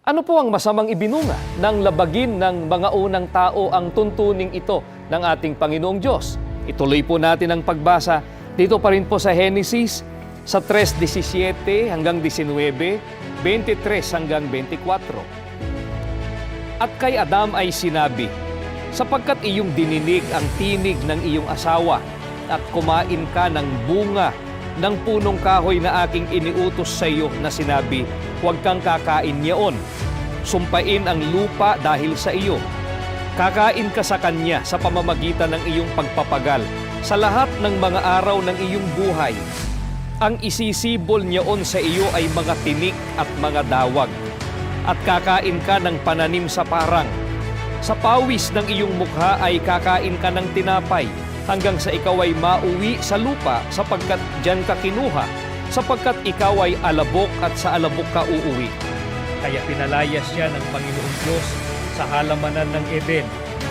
Ano po ang masamang ibinunga ng labagin ng mga unang tao ang tuntuning ito ng ating Panginoong Diyos? Ituloy po natin ang pagbasa dito pa rin po sa Genesis sa 3:17 hanggang 19, 23 hanggang 24. At kay Adam ay sinabi, sapagkat iyong dininig ang tinig ng iyong asawa at kumain ka ng bunga ng punong kahoy na aking iniutos sa iyo na sinabi, huwag kang kakain niyaon. Sumpain ang lupa dahil sa iyo. Kakain ka sa kanya sa pamamagitan ng iyong pagpapagal sa lahat ng mga araw ng iyong buhay. Ang isisibol niyaon sa iyo ay mga tinik at mga dawag. At kakain ka ng pananim sa parang. Sa pawis ng iyong mukha ay kakain ka ng tinapay hanggang sa ikaw ay mauwi sa lupa sapagkat diyan ka kinuha, sapagkat ikaw ay alabok at sa alabok ka uuwi. Kaya pinalayas siya ng Panginoong Diyos sa halamanan ng Eden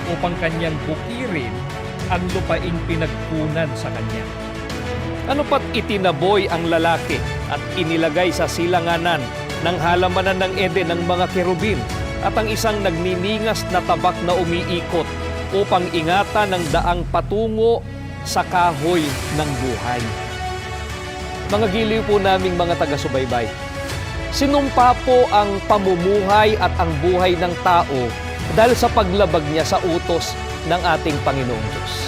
upang kanyang bukirin ang lupaing pinagkunan sa kanya. Ano pat itinaboy ang lalaki at inilagay sa silanganan ng halamanan ng Eden ng mga kerubin at ang isang nagniningas na tabak na umiikot upang ingatan ng daang patungo sa kahoy ng buhay. Mga giliw po naming mga taga-subaybay, sinumpa po ang pamumuhay at ang buhay ng tao dahil sa paglabag niya sa utos ng ating Panginoong Diyos.